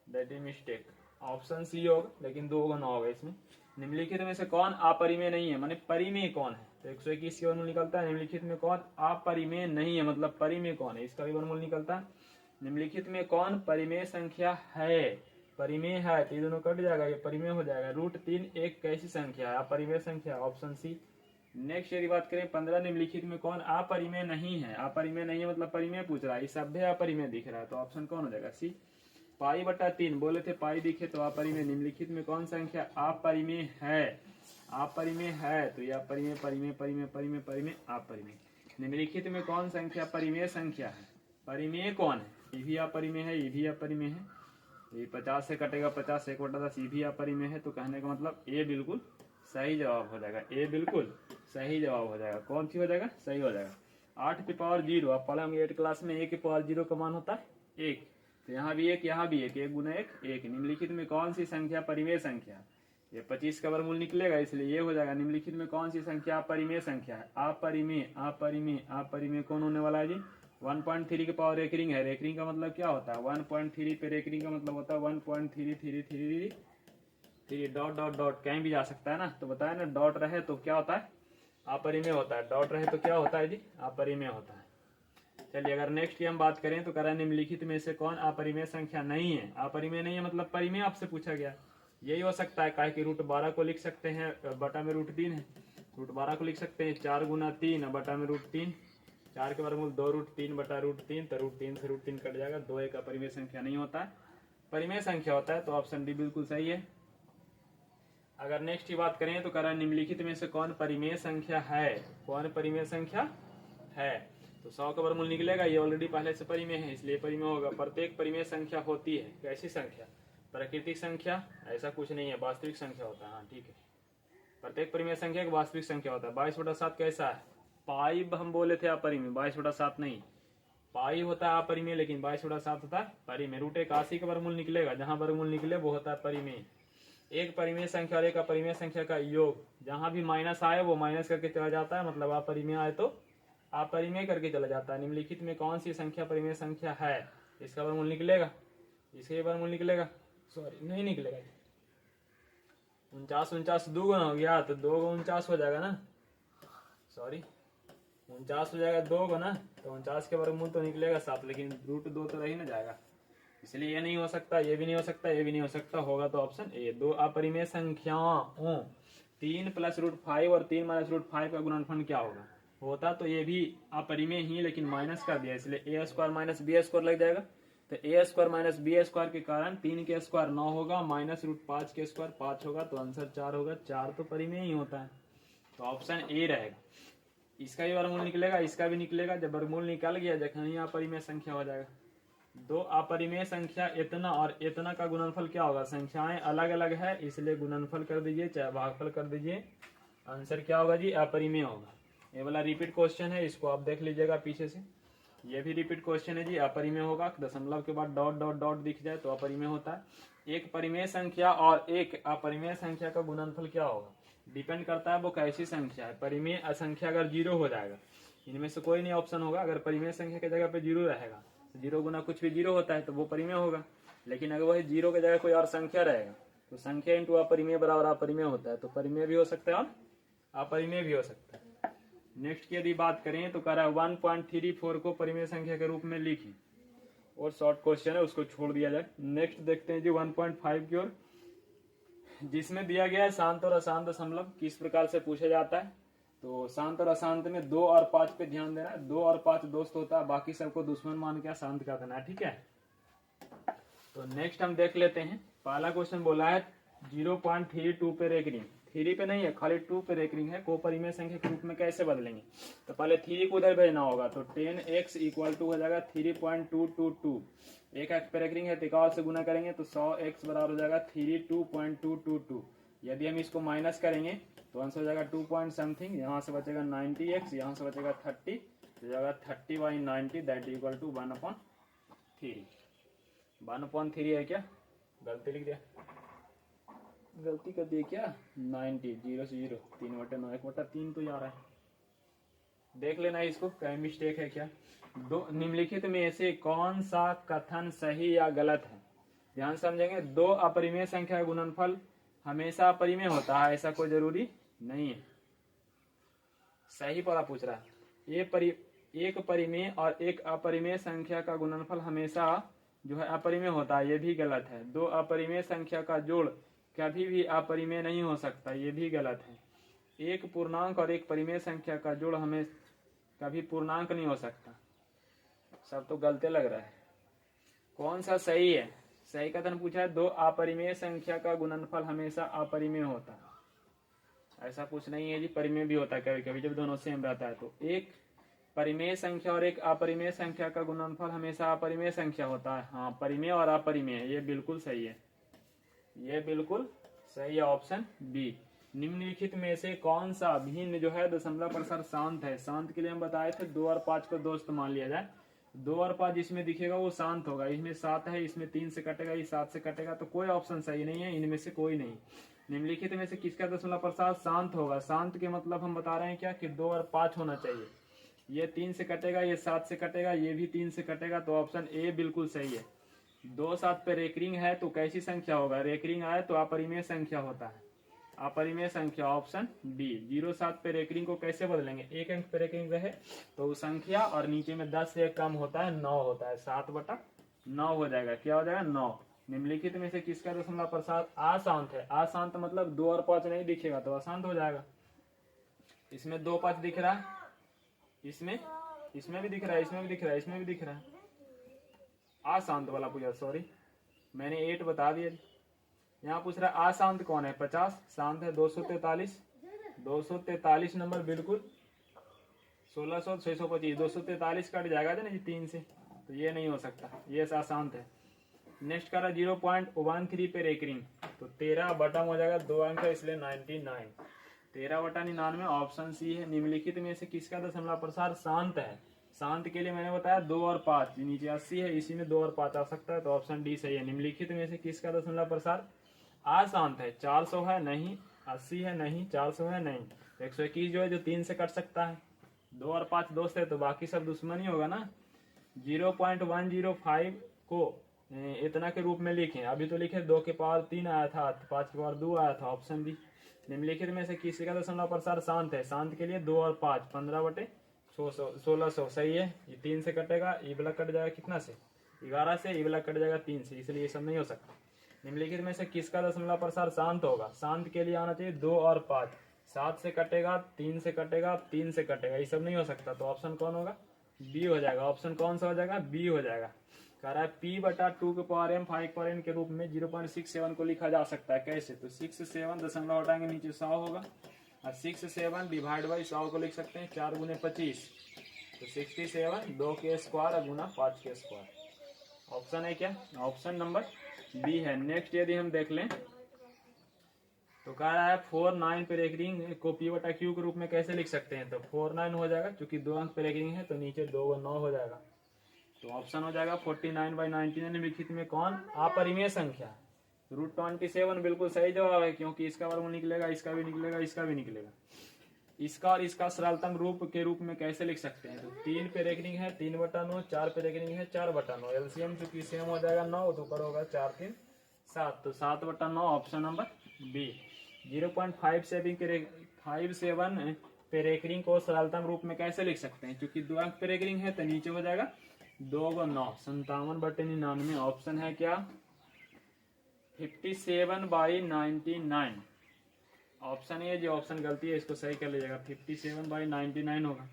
that is mistake, option C होगा, लेकिन 2 होगा 9 होगा इसमें। निम्नलिखित में से कौन अपरिमेय नहीं है, माने परिमेय कौन है, तो 121 के वर्गमूल निकलता है। निम्नलिखित में कौन अपरिमेय नहीं है, मतलब परिमेय कौन है, इसका भी वर्गमूल निकलता है। निम्नलिखित में कौन परिमेय संख्या है, परिमेय है तो ये दोनों कट जाएगा, ये परिमेय हो जाएगा। √3 एक कैसी संख्या है, अपरिमेय संख्या, ऑप्शन सी। नेक्स्ट यदि बात करें 15, निम्नलिखित में कौन अपरिमेय नहीं है, अपरिमेय नहीं है मतलब परिमेय पूछ रहा है, इस सभ्य अपरिमेय दिख रहा है, तो ऑप्शन कौन हो जाएगा, सी। π/3 बोले थे, पाई दिखे तो अपरिमेय। निम्नलिखित में कौन संख्या अपरिमेय है, अपरिमेय है तो यह परिमेय, परिमेय, परिमेय, परिमेय, परिमेय, अपरिमेय। निम्नलिखित में कौन संख्या परिमेय संख्या है, परिमेय कौन है, ये भी अपरिमेय है, ये भी अपरिमेय है, ये 50 से कटेगा 50, 1/10, ये भी अपरिमेय है, तो कहने का मतलब ए बिल्कुल सही जवाब हो जाएगा, ए बिल्कुल सही जवाब हो जाएगा। कौन सी हो जाएगा, सही हो जाएगा। 8 की पावर 0, आप पढ़े होंगे 8 क्लास में, 1 की पावर 0 का मान होता है 1, तो यहाँ भी 1, यहाँ भी 1, 1 गुना 1 1। निम्नलिखित में कौन सी संख्या परिमेय संख्या, ये 25 का वर्गमूल निकलेगा इसलिए ये हो जाएगा। निम्नलिखित में कौन सी संख्या अपरिमेय संख्या है, अपरिमेय, अपरिमेय, अपरिमेय कौन होने वाला है जी, 1.3 के पावर रेकरिंग है। रेकरिंग का मतलब क्या होता है, 1.3 पे रेकरिंग का मतलब होता है 1.333 डॉट डॉट डॉट, कहीं भी जा सकता है ना, तो बताया ना डॉट रहे तो क्या होता है, अपरिमेय होता है, डॉट रहे तो क्या होता है जी, अपरिमेय होता है। चलिए अगर नेक्स्ट की हम बात करें तो कह रहा है निम्नलिखित में से कौन अपरिमेय संख्या नहीं है, अपरिमेय नहीं है मतलब परिमेय आपसे पूछा गया, यही हो सकता है, काहे कि √12 को लिख सकते हैं बटा में √3 है, √12 को लिख सकते हैं 4 गुना 3 बटा में √3, 4 के वर्गमूल 2√3 बटा √3, तो √3 से √3 कट जाएगा, 2 एक अपरिमेय संख्या नहीं होता है, परिमेय संख्या होता है, तो ऑप्शन डी बिल्कुल सही है। अगर नेक्स्ट की बात करें तो कह रहा है निम्नलिखित में से कौन परिमेय संख्या है, कौन परिमेय संख्या है, तो 100 का वर्गमूल निकलेगा, ये ऑलरेडी पहले से परिमेय है इसलिए परिमेय होगा। प्रत्येक परिमेय संख्या होती है, कैसी संख्या, प्राकृतिक संख्या, ऐसा कुछ नहीं है, वास्तविक संख्या होता है, हाँ ठीक है, प्रत्येक परिमेय संख्या एक वास्तविक संख्या होता है। 22/7 कैसा है, पाई हम बोले थे अपरिमेय, 22/7 नहीं, पाई होता है अपरिमेय लेकिन 22/7 होता है परिमेय। √81 का वर्गमूल निकलेगा, जहां वर्गमूल निकले वो होता है परिमेय। एक परिमेय संख्या और एक अपरिमेय संख्या का योग, जहां भी माइनस आए वो माइनस करके चला जाता है, मतलब अपरिमेय आए तो अपरिमेय करके चला जाता है। निम्नलिखित में कौन सी संख्या परिमेय संख्या है, इसका वर्गमूल निकलेगा, इसके वर्गमूल निकलेगा, सॉरी नहीं निकलेगा, 49 2 गुना हो गया तो 2 49 हो जाएगा ना, सॉरी 49 हो जाएगा 2 गुना, तो 49 के वर्गमूल तो निकलेगा 7, लेकिन √2 तो रही ना जाएगा, इसलिए ये नहीं हो सकता, ये भी नहीं हो सकता, ये भी नहीं हो सकता, होगा तो ऑप्शन ए। 2 अपरिमेय संख्याओं, 3 + √5 और 3 - √5 का गुणनफल क्या होगा, होता तो ये भी अपरिमेय ही लेकिन माइनस कर दिया, इसलिए a² - b² लग जाएगा, तो a² - b² के कारण 3 के स्क्वायर 9 होगा, -√5 के स्क्वायर 5 होगा, तो आंसर 4 होगा, 4 तो परिमेय ही होता है, तो ऑप्शन ए रहेगा। इसका भी वर्गमूल निकलेगा, इसका भी निकलेगा, जब वर्गमूल निकल गया जखन ही अपरिमेय संख्या हो जाएगा। 2 अपरिमेय संख्या इतना और इतना का गुणनफल क्या होगा, संख्याएं अलग अलग है इसलिए गुणनफल कर दीजिए चाहे भागफल कर दीजिए, आंसर क्या होगा जी, अपरिमेय होगा। ये वाला रिपीट क्वेश्चन है, इसको आप देख लीजिएगा पीछे से, ये भी रिपीट क्वेश्चन है जी, अपरिमेय होगा, दशमलव के बाद डॉट डॉट डॉट दिख जाए तो अपरिमेय होता है। एक परिमेय संख्या और एक अपरिमेय संख्या का गुणनफल क्या होगा, डिपेंड करता है वो कैसी संख्या है। परिमेय असंख्या अगर 0 हो जाएगा, इनमें से कोई नहीं ऑप्शन होगा, अगर परिमेय संख्या की जगह पे 0 रहेगा, 0 गुना कुछ भी 0 होता है तो वो परिमेय होगा, लेकिन अगर वही 0 की जगह कोई और संख्या रहेगा तो संख्या इंटू अपरिमेय बराबर अपरिमेय होता है, तो परिमेय भी हो सकता है और अपरिमेय भी हो सकता है। नेक्स्ट की यदि बात करें तो कह रहा है 1.34 को परिमेय संख्या के रूप में लिखी, और शॉर्ट क्वेश्चन है उसको छोड़ दिया जाए। नेक्स्ट देखते हैं जी 1.5 की ओर, जिसमें दिया गया है शांत और अशांत दशमलव किस प्रकार से पूछा जाता है, तो शांत और अशांत में 2 और 5 पे ध्यान देना है, 2 और 5 दोस्त होता है, बाकी सबको दुश्मन मान के शांत कर देना है, ठीक है। तो नेक्स्ट हम देख लेते हैं, पहला क्वेश्चन बोला है 0.32 पे रेकरिंग, 3 पे नहीं है खाली 2 पे रेकरिंग है, को परिमेय संख्या के रूप में कैसे बदलेंगे, तो पहले 3 को उधर भेजना होगा, तो 10x = हो जाएगा 3.222, एक एक्स पे रेकरिंग है तो से गुना करेंगे तो 100x बराबर हो जाएगा 32.222। यदि हम इसको माइनस करेंगे तो आंसर हो जाएगा 2 पॉइंट समथिंग, यहाँ से बचेगा 90x, यहाँ से बचेगा 30, तो जाएगा 30/90 दैट इक्वल टू 1/3। 1/3 है क्या, गलती लिख दिया, गलती कर दिए क्या, 90 0 से 0 3/9 1/3 तो जा रहा है, देख लेना इसको, कहीं मिस्टेक है क्या। दो निम्नलिखित में से कौन सा कथन सही या गलत है। ध्यान समझेंगे, दो अपरिमेय संख्या का गुणनफल हमेशा अपरिमेय होता है, ऐसा कोई जरूरी नहीं है। सही पता पूछ रहा है। एक परिमेय और एक अपरिमेय संख्या का गुणनफल हमेशा जो है अपरिमेय होता है, ये भी गलत है। दो अपरिमेय संख्या का जोड़ कभी भी अपरिमेय नहीं हो सकता, ये भी गलत है। एक पूर्णांक और एक परिमेय संख्या का जोड़ हमें कभी पूर्णांक नहीं हो सकता। सब तो गलते लग रहा है। कौन सा सही है। सही कथन पूछा है, दो अपरिमेय संख्या का गुणनफल हमेशा अपरिमेय होता है। ऐसा कुछ नहीं है जी, परिमेय भी होता है कभी कभी जब दोनों सेम रहता है। तो एक परिमेय संख्या और एक अपरिमेय संख्या का गुणनफल हमेशा अपरिमेय संख्या होता है। हाँ, परिमेय और अपरिमेय, ये बिल्कुल सही है, ये बिल्कुल सही है, ऑप्शन बी। निम्नलिखित में से कौन सा भिन्न जो है दशमलव प्रसार शांत है। शांत के लिए हम बताए थे 2 और 5 को दोस्त मान लिया जाए। 2 और 5 जिसमें दिखेगा वो शांत होगा। इसमें 7 है, इसमें 3 से कटेगा, ये 7 से कटेगा, तो कोई ऑप्शन सही नहीं है, इनमें से कोई नहीं। निम्नलिखित में से किसका दशमलव प्रसार शांत होगा। शांत के मतलब हम बता रहे हैं क्या कि 2 और 5 होना चाहिए। ये 3 से कटेगा, ये 7 से कटेगा, ये भी 3 से कटेगा, तो ऑप्शन ए बिल्कुल सही है। 2 7 पे रेकरिंग है तो कैसी संख्या होगा। रेकरिंग आए तो अपरिमेय संख्या होता है, अपरिमेय संख्या, ऑप्शन बी। 0 7 पे रेकरिंग को कैसे बदलेंगे, एक अंक पे रेकरिंग रहे तो संख्या और नीचे में 10 से कम होता है 9 होता है, 7/9 हो जाएगा। क्या हो जाएगा, 9। निम्नलिखित में से किसका दशमलव प्रसार अशांत है। अशांत मतलब 2 और 5 नहीं दिखेगा तो अशांत हो जाएगा। इसमें 2 5 दिख रहा है, इसमें भी दिख रहा है, इसमें भी दिख रहा है, इसमें भी दिख रहा है। अशांत वाला पूछा, सॉरी मैंने 8 बता दिया। यहाँ पूछ रहा है अशांत कौन है। 50 शांत है। 243 243 नंबर बिल्कुल। 1600 625 243 कट जाएगा ना 3 से, तो ये नहीं हो सकता, ये अशांत है। नेक्स्ट कर रहा 0.13 पे रेकरिंग, तो 13 बटम हो जाएगा, 2 अंक है इसलिए 99। 13/99 ऑप्शन सी है। निम्नलिखित में से किसका दशमलव प्रसार शांत है। शांत के लिए मैंने बताया 2 और 5, नीचे 80 है, इसी में 2 और 5 आ सकता है, तो ऑप्शन डी सही है। निम्नलिखित में से किसका दशमलव प्रसार अशांत है। 400 है नहीं, 80 है नहीं, 400 है नहीं, 121 जो है जो 3 से कट सकता है। 2 और 5 दोस्त है तो बाकी सब दुश्मन ही होगा ना। 0.105 को इतना के रूप में लिखें। अभी तो लिखे 2 के पावर 3 आया था, 5 के पावर 2 आया था, ऑप्शन बी। निम्नलिखित में से किसी का दशमलव प्रसार शांत है। शांत के लिए 2 और 5 15/1600 सही है। ये 3 से कटेगा, ई वाला कट जाएगा कितना से, 11 से, ई वाला कट जाएगा 3 से, इसलिए ये सब नहीं हो सकता। निम्नलिखित में से किसका दशमलव प्रसार शांत होगा। शांत के लिए आना चाहिए 2 और 5, 7 से कटेगा, 3 से कटेगा, 3 से कटेगा, ये सब नहीं हो सकता, तो ऑप्शन कौन होगा, बी हो जाएगा। ऑप्शन कौन सा हो जाएगा, बी हो जाएगा। कह रहा है p/2 के पावर m 5/n के रूप में 0.67 को लिखा जा सकता है। कैसे, तो 67 दशमलव हटाएंगे नीचे 100 होगा, और 67 डिवाइड बाई 100 को लिख सकते हैं 4 गुने 25, तो 67 2 के स्क्वायर गुना 5 के स्क्वायर। ऑप्शन है क्या, ऑप्शन नंबर बी है। नेक्स्ट यदि हम देख लें तो कह रहा है 4/9 पे रेकरिंग को p/q के रूप में कैसे लिख सकते हैं। तो 4/9 हो जाएगा, क्योंकि 2 अंक पे रेकरिंग है तो नीचे 2 व 9 हो जाएगा, तो ऑप्शन हो जाएगा 49/99। निम्नलिखित में कौन अपरिमेय संख्या है। √27 बिल्कुल सही जवाब है, क्योंकि इसका वर्गमूल निकलेगा, इसका भी निकलेगा, इसका भी निकलेगा। इसका और इसका सरलतम रूप के रूप में कैसे लिख सकते हैं। तो 3 पे रेकरिंग है 3/9, 4 पे रेकरिंग है 4/9, एलसीएम चूंकि सेम हो जाएगा 9, तो ऊपर होगा 4 3 7, तो 7/9 ऑप्शन नंबर बी। 0.57 पे रेकरिंग को सरलतम रूप में कैसे लिख सकते हैं। क्योंकि 2 अंक पे रेकरिंग है तो नीचे हो जाएगा 2 व 9, 57/99। ऑप्शन है क्या, 57/99 ऑप्शन है। जो ऑप्शन गलती है इसको सही कर लीजिएगा, 57/99 होगा।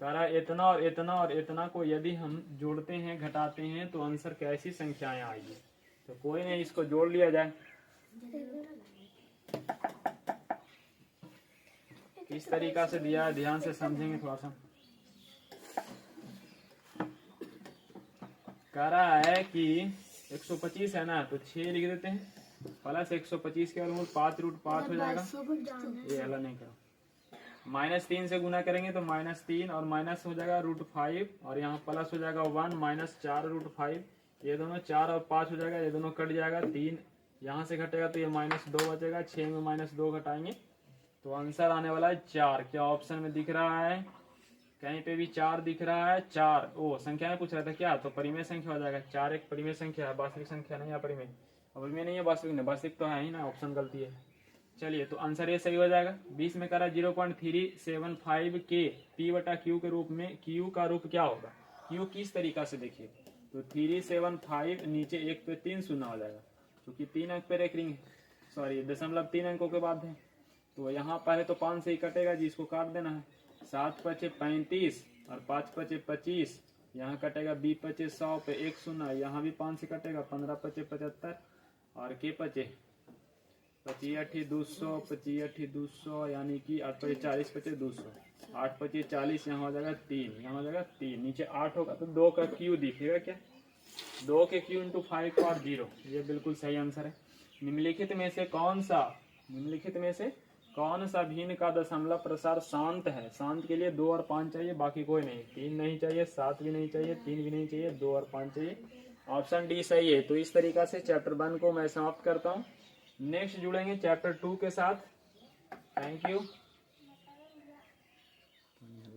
कह रहा है इतना और इतना और इतना को यदि हम जोड़ते हैं घटाते हैं तो आंसर कैसी संख्याएं आएगी। तो कोई नहीं, इसको जोड़ लिया जाए। किस तरीका से दिया है ध्यान से समझेंगे थोड़ा सा। कह रहा है कि 125 है ना, तो 6 लिख देते हैं, प्लस 125 के वर्गमूल 5√5 हो जाएगा। ये अलग नहीं करो, -3 से गुना करेंगे तो -3 और माइनस हो जाएगा √5, और यहाँ प्लस हो जाएगा 1 -4√5। ये दोनों 4 और 5 हो जाएगा, ये दोनों कट जाएगा, 3 यहाँ से घटेगा तो ये -2 बचेगा, 6 में -2 घटाएंगे तो आंसर आने वाला है 4। क्या ऑप्शन में दिख रहा है, कहीं पे भी 4 दिख रहा है, 4 ओ संख्या में पूछ रहा था क्या, तो परिमेय संख्या हो जाएगा। 4 एक परिमेय संख्या है, वास्तविक संख्या नहीं है परिमेय। परिमेय नहीं है वास्तविक नहीं, वास्तविक तो है ही ना, ऑप्शन गलती है। चलिए तो आंसर ये सही हो जाएगा। 20 में करा 0.375 के पी बटा क्यू के रूप में, क्यू का रूप क्या होगा, क्यू किस तरीका से देखिए, तो 375 नीचे 1 पे 3 शून्य हो जाएगा, क्योंकि 3 अंक पे रेखरिंग है, सॉरी 3 अंकों के बाद है, तो यहाँ पहले तो 5 से ही कटेगा जी, इसको काट देना है। 7 पचे 35 और 5 पचे 25, यहाँ कटेगा 20 पचे 100 पे 1 शून्य, यहाँ भी 5 से कटेगा, 15 पचे 75 और के पचे 25 200, 25 200 यानी कि 8 पचे 40 पचे 200, 8 पचे 40, यहाँ हो जाएगा 3, यहाँ हो जाएगा 3, नीचे 8 होगा तो 2 का क्यू दिखेगा क्या, 2 के क्यू इंटू 5 और 0, ये बिल्कुल सही आंसर है। निम्नलिखित में से कौन सा भिन्न का दशमलव प्रसार शांत है, शांत के लिए 2 और 5 चाहिए, बाकी कोई नहीं, 3 नहीं चाहिए, 7 भी नहीं चाहिए, 3 भी नहीं चाहिए, 2 और 5 चाहिए, ऑप्शन डी सही है। तो इस तरीका से चैप्टर 1 को मैं समाप्त करता हूँ। नेक्स्ट जुड़ेंगे चैप्टर 2 के साथ। Thank you.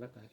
लगता है